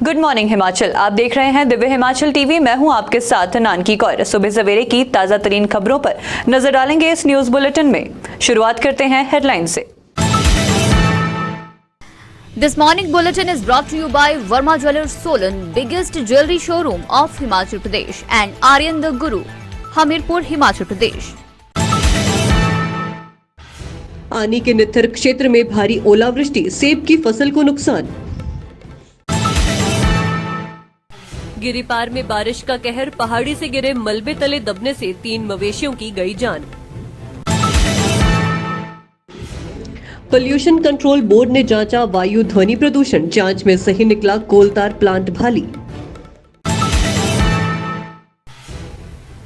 Good morning Himachal. आप देख रहे हैं दिव्य हिमाचल टीवी। मैं हूं आपके साथ नानकी कौर। सुबह सवेरे की ताजा तरीन खबरों पर नजर डालेंगे इस न्यूज बुलेटिन में। शुरुआत करते हैं हेडलाइन से। This morning bulletin is brought to you by Verma Jewellers Solan, biggest jewelry showroom of Himachal Pradesh, and Aryan the Guru, Hamirpur, Himachal Pradesh. आनी के नित्थर क्षेत्र में भारी ओलावृष्टि, सेब की फसल को नुकसान। गिरिपार में बारिश का कहर, पहाड़ी से गिरे मलबे तले दबने से 3 मवेशियों की गई जान। पोल्यूशन कंट्रोल बोर्ड ने जांचा वायु ध्वनि प्रदूषण, जांच में सही निकला कोलतार प्लांट भाली।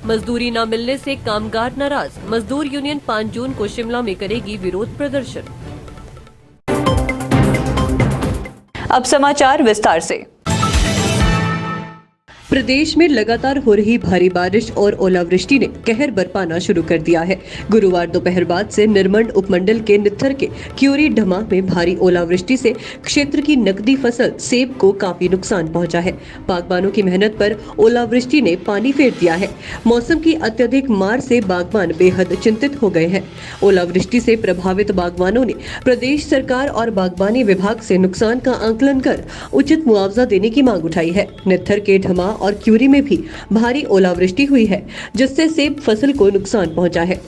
मजदूरी न मिलने से कामगार नाराज, मजदूर यूनियन 5 जून को शिमला में करेगी विरोध प्रदर्शन। अब समाचार विस्तार से। प्रदेश में लगातार हो रही भारी बारिश और ओलावृष्टि ने कहर बरपाना शुरू कर दिया है। गुरुवार दोपहर बाद से निरमंड उपमंडल के नित्थर के क्यूरी ढमा में भारी ओलावृष्टि से क्षेत्र की नकदी फसल सेब को काफी नुकसान पहुंचा है। बागबानों की मेहनत पर ओलावृष्टि ने पानी फेर दिया है। मौसम की अत्यधिक मार से बागबान बेहद चिंतित हो गए हैं। ओलावृष्टि से प्रभावित बागबानों ने प्रदेश सरकार और बागबानी विभाग से नुकसान का आंकलन कर उचित मुआवजा देने की मांग उठाई है। नित्थर के ढमा और क्यूरी में भी भारी ओलावृष्टि हुई है, जिससे सेब फसल को नुकसान पहुंचा है।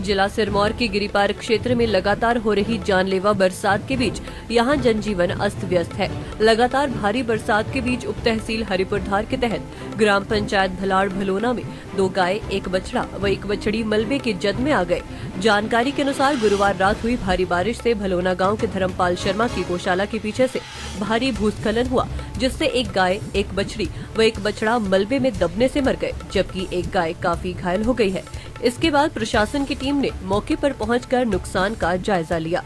जिला सिरमौर के गिरिपार क्षेत्र में लगातार हो रही जानलेवा बरसात के बीच यहां जनजीवन अस्त व्यस्त है। लगातार भारी बरसात के बीच उप तहसील हरिपुरधार के तहत ग्राम पंचायत भलाड़ भलोना में 2 गाय, 1 बछड़ा व 1 बछड़ी मलबे के जद में आ गए। जानकारी के अनुसार गुरुवार रात हुई भारी बारिश से भलोना गांव के धर्मपाल शर्मा की गौशाला के पीछे से भारी भूस्खलन हुआ, जिससे 1 गाय, 1 बछड़ी व 1 बछड़ा मलबे में दबने से मर गए, जबकि 1 गाय काफी घायल हो गई है। इसके बाद प्रशासन की टीम ने मौके पर पहुंचकर नुकसान का जायजा लिया।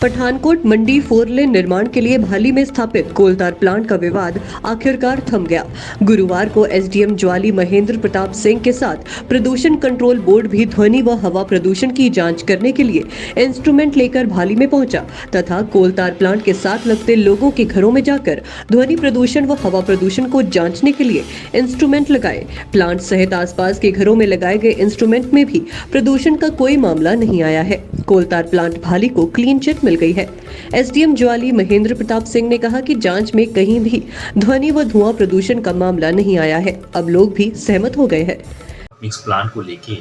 पठानकोट मंडी 4 लेन निर्माण के लिए भाली में स्थापित कोलतार प्लांट का विवाद आखिरकार थम गया। गुरुवार को एसडीएम ज्वाली महेंद्र प्रताप सिंह के साथ प्रदूषण कंट्रोल बोर्ड भी ध्वनि व हवा प्रदूषण की जांच करने के लिए इंस्ट्रूमेंट लेकर भाली में पहुंचा तथा कोलतार प्लांट के साथ लगते लोगों के घरों में जाकर ध्वनि प्रदूषण व हवा प्रदूषण को जांचने के लिए इंस्ट्रूमेंट लगाए। प्लांट सहित आसपास के घरों में लगाए गए इंस्ट्रूमेंट में भी प्रदूषण का कोई मामला नहीं आया है। कोलतार प्लांट भाली को क्लीन चिट मिल गई है। एसडीएम ज्वाली महेंद्र प्रताप सिंह ने कहा कि जांच में कहीं भी ध्वनि व धुआं प्रदूषण का मामला नहीं आया है। अब लोग भी सहमत हो गए हैं। मिक्स प्लांट को लेके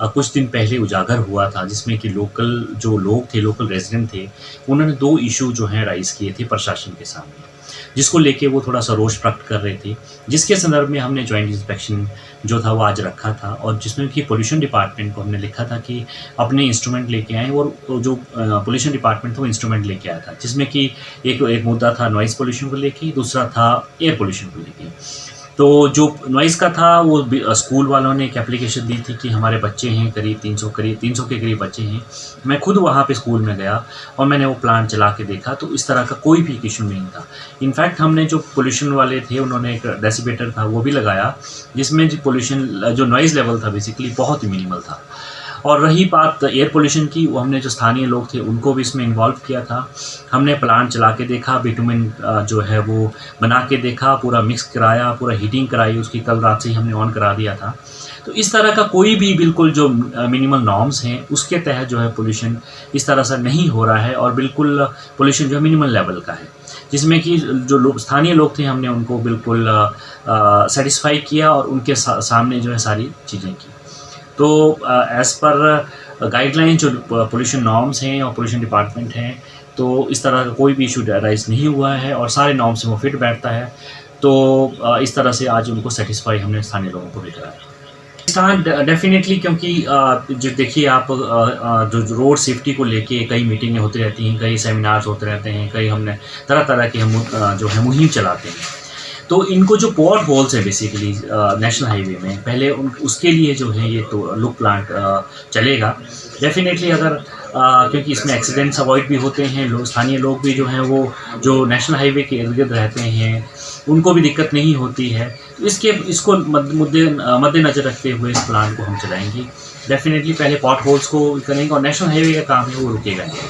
कुछ दिन पहले उजागर हुआ था, जिसमें कि लोकल जो लोग थे, लोकल रेजिडेंट थे, उन्होंने 2 इशू जो हैं राइज किए थे प्रशासन के सामने, जिसको लेके वो थोड़ा सा रोष प्रकट कर रहे थे, जिसके संदर्भ में हमने ज्वाइंट इंस्पेक्शन जो था वो आज रखा था और जिसमें कि पोल्यूशन डिपार्टमेंट को हमने लिखा था कि अपने इंस्ट्रूमेंट लेके आए और जो पोल्यूशन डिपार्टमेंट था वो इंस्ट्रूमेंट लेके आया था, जिसमें कि एक मुद्दा था नॉइज़ पोल्यूशन को लेके, दूसरा था एयर पोल्यूशन को लेके। तो जो नॉइज़ का था वो स्कूल वालों ने एक एप्लीकेशन दी थी कि हमारे बच्चे हैं करीब 300 के करीब बच्चे हैं। मैं खुद वहाँ पे स्कूल में गया और मैंने वो प्लांट चला के देखा, तो इस तरह का कोई भी इशू नहीं था। इनफैक्ट हमने जो पोल्यूशन वाले थे उन्होंने एक डेसीमीटर था वो भी लगाया, जिसमें जो पोल्यूशन जो नॉइज़ लेवल था बेसिकली बहुत ही मिनिमल था। और रही बात एयर पोल्यूशन की, वो हमने जो स्थानीय लोग थे उनको भी इसमें इन्वॉल्व किया था। हमने प्लांट चला के देखा, बिटुमिन जो है वो बना के देखा, पूरा मिक्स कराया, पूरा हीटिंग कराई, उसकी कल रात से ही हमने ऑन करा दिया था। तो इस तरह का कोई भी बिल्कुल जो मिनिमल नॉर्म्स हैं उसके तहत जो है पोल्यूशन इस तरह से नहीं हो रहा है और बिल्कुल पोल्यूशन जो है मिनिमल लेवल का है, जिसमें कि जो लोग स्थानीय लोग थे हमने उनको बिल्कुल सेटिस्फाई किया और उनके सामने जो है सारी चीज़ें की। तो एज़ पर गाइडलाइन जो पोल्यूशन नॉर्म्स हैं और पोल्यूशन डिपार्टमेंट हैं, तो इस तरह का कोई भी इशू राइज नहीं हुआ है और सारे नॉर्म्स से वो फिट बैठता है। तो इस तरह से आज उनको सेटिस्फाई हमने स्थानीय लोगों को भी कराया। डेफिनेटली, क्योंकि जो देखिए आप जो रोड सेफ्टी को लेके कई मीटिंगें होती रहती हैं, कई सेमिनार्स होते रहते हैं, कई हमने तरह तरह की हम जो है मुहिम चलाते हैं। तो इनको जो पॉट होल्स है बेसिकली नेशनल हाईवे में, पहले उसके लिए जो है ये तो लुक प्लांट चलेगा डेफिनेटली। अगर क्योंकि इसमें एक्सीडेंट्स अवॉइड भी होते हैं, स्थानीय लोग भी जो हैं वो जो नेशनल हाईवे के इर्द गिर्द रहते हैं उनको भी दिक्कत नहीं होती है। तो इसको मद्देनज़र रखते हुए इस प्लांट को हम चलाएंगे। डेफिनेटली पहले पॉट होल्स को करेंगे और नेशनल हाईवे का काम है वो रुकेगा नहीं।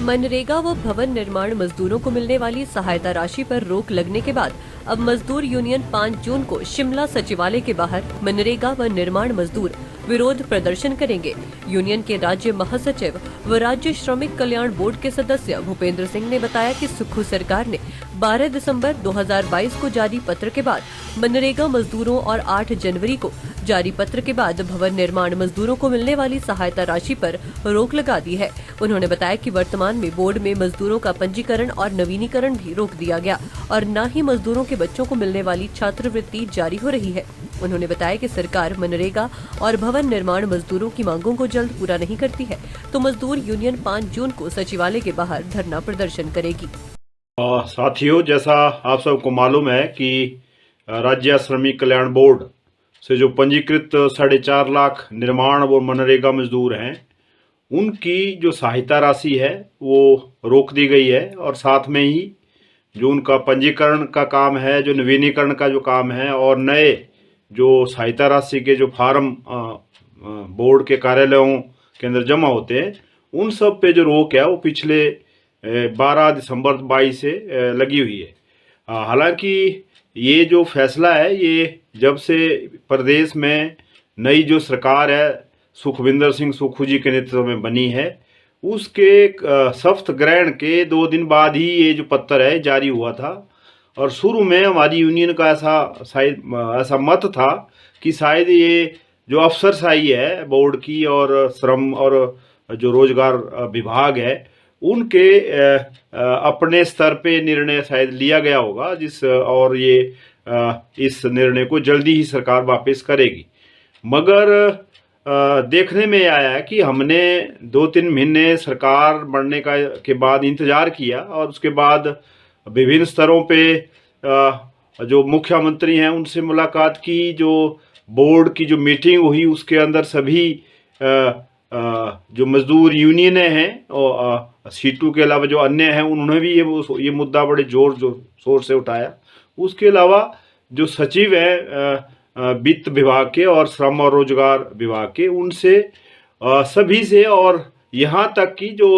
मनरेगा व भवन निर्माण मजदूरों को मिलने वाली सहायता राशि पर रोक लगने के बाद अब मजदूर यूनियन 5 जून को शिमला सचिवालय के बाहर मनरेगा व निर्माण मजदूर विरोध प्रदर्शन करेंगे। यूनियन के राज्य महासचिव व राज्य श्रमिक कल्याण बोर्ड के सदस्य भूपेंद्र सिंह ने बताया कि सुक्खू सरकार ने 12 दिसंबर 2022 को जारी पत्र के बाद मनरेगा मजदूरों और 8 जनवरी को जारी पत्र के बाद भवन निर्माण मजदूरों को मिलने वाली सहायता राशि पर रोक लगा दी है। उन्होंने बताया कि वर्तमान में बोर्ड में मजदूरों का पंजीकरण और नवीनीकरण भी रोक दिया गया और न ही मजदूरों के बच्चों को मिलने वाली छात्रवृत्ति जारी हो रही है। उन्होंने बताया कि सरकार मनरेगा और भवन निर्माण मजदूरों की मांगों को जल्द पूरा नहीं करती है तो मजदूर यूनियन 5 जून को सचिवालय के बाहर धरना प्रदर्शन करेगी। साथियों, जैसा आप सबको मालूम है कि राज्य श्रमिक कल्याण बोर्ड से जो पंजीकृत 4.5 लाख निर्माण और मनरेगा मजदूर हैं, उनकी जो सहायता राशि है वो रोक दी गई है और साथ में ही जो उनका पंजीकरण का काम है, जो नवीनीकरण का जो काम है और नए जो सहायता राशि के जो फार्म बोर्ड के कार्यालयों के अंदर जमा होते हैं, उन सब पे जो रोक है वो पिछले 12 दिसंबर 22 से लगी हुई है। हालांकि ये जो फैसला है ये जब से प्रदेश में नई जो सरकार है सुखविंदर सिंह सुक्खू जी के नेतृत्व में बनी है, उसके सख्त ग्रहण के 2 दिन बाद ही ये जो पत्र है जारी हुआ था। और शुरू में हमारी यूनियन का ऐसा मत था कि शायद ये जो अफसरशाही है बोर्ड की और श्रम और जो रोजगार विभाग है उनके अपने स्तर पे निर्णय शायद लिया गया होगा और ये इस निर्णय को जल्दी ही सरकार वापस करेगी। मगर देखने में आया कि हमने 2-3 महीने सरकार बनने के बाद इंतज़ार किया और उसके बाद विभिन्न स्तरों पे जो मुख्यमंत्री हैं उनसे मुलाकात की, जो बोर्ड की जो मीटिंग हुई उसके अंदर सभी जो मजदूर यूनियनें हैं और सीटू के अलावा जो अन्य हैं उन्होंने भी ये मुद्दा बड़े जोर शोर से उठाया। उसके अलावा जो सचिव हैं वित्त विभाग के और श्रम और रोजगार विभाग के, उनसे सभी से और यहाँ तक कि जो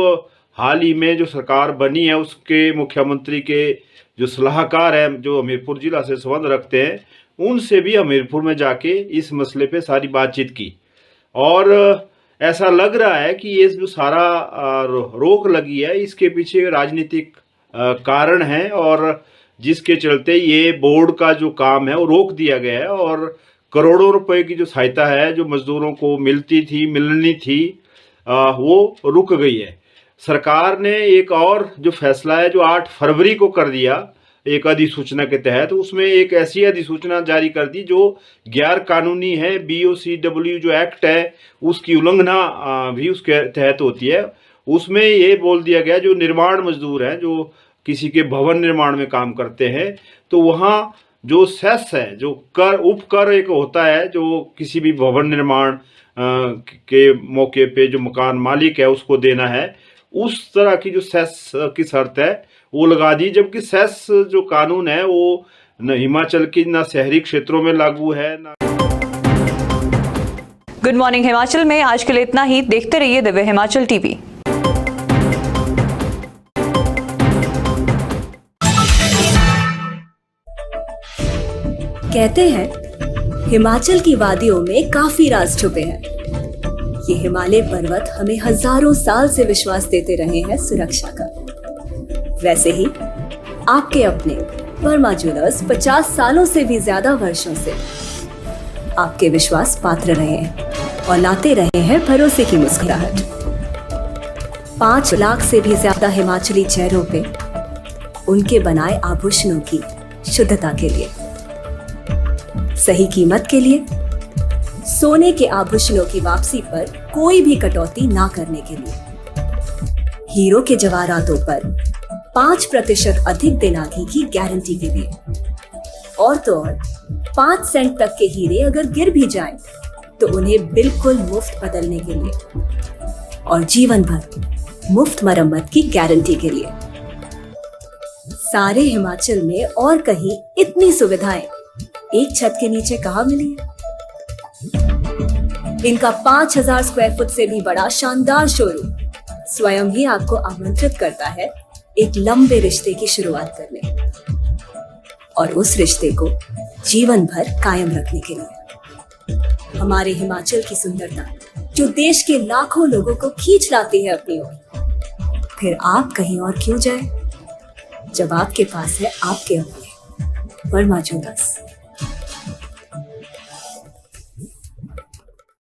हाल ही में जो सरकार बनी है उसके मुख्यमंत्री के जो सलाहकार हैं जो हमीरपुर जिला से संबंध रखते हैं, उनसे भी हमीरपुर में जाके इस मसले पे सारी बातचीत की। और ऐसा लग रहा है कि ये जो सारा रोक लगी है इसके पीछे राजनीतिक कारण है और जिसके चलते ये बोर्ड का जो काम है वो रोक दिया गया है और करोड़ों रुपए की जो सहायता है जो मजदूरों को मिलनी थी वो रुक गई है। सरकार ने एक और जो फैसला है जो 8 फरवरी को कर दिया एक अधिसूचना के तहत, उसमें एक ऐसी अधिसूचना जारी कर दी जो गैर कानूनी है। BOCW जो एक्ट है उसकी उल्लंघना भी उसके तहत होती है। उसमें ये बोल दिया गया जो निर्माण मजदूर हैं जो किसी के भवन निर्माण में काम करते हैं तो वहाँ जो सेस है, जो कर उपकर एक होता है जो किसी भी भवन निर्माण के मौके पे जो मकान मालिक है उसको देना है, उस तरह की जो सेस की शर्त है वो लगा दी। जबकि सेस जो कानून है वो न हिमाचल की न शहरी क्षेत्रों में लागू है न। गुड मॉर्निंग हिमाचल में आज के लिए इतना ही। देखते रहिए दिव्य हिमाचल टीवी। कहते हैं हिमाचल की वादियों में काफी राज छुपे हैं। ये हिमालय पर्वत हमें हजारों साल से विश्वास देते रहे हैं सुरक्षा का। वैसे ही आपके अपने वर्मा ज्वेलर्स 50 सालों से भी ज्यादा वर्षों से आपके विश्वास पात्र रहे हैं और लाते रहे हैं भरोसे की मुस्कुराहट। 5 लाख से भी ज्यादा हिमाचली चेहरों पे उनके बनाए आभूषणों की शुद्धता के लिए, सही कीमत के लिए, सोने के आभूषणों की वापसी पर कोई भी कटौती ना करने के लिए, हीरो के जवाहरातों पर 5% अधिक दिनागी की गारंटी के लिए, और तो और 5 सेंट तक के हीरे अगर गिर भी जाएं तो उन्हें बिल्कुल मुफ्त बदलने के लिए, और जीवन भर मुफ्त मरम्मत की गारंटी के लिए। सारे हिमाचल में और कहीं इतनी सुविधाएं एक छत के नीचे कहाँ मिली है? इनका 5000 स्क्वायर फुट से भी बड़ा शानदार शोरूम स्वयं ही आपको आमंत्रित करता है एक लंबे रिश्ते की शुरुआत करने और उस रिश्ते को जीवन भर कायम रखने के लिए। हमारे हिमाचल की सुंदरता जो देश के लाखों लोगों को खींच लाती है अपनी ओर, फिर आप कहीं और क्यों जाए जब आपके पास है आपके अपने वर्मा ज्वेलर्स।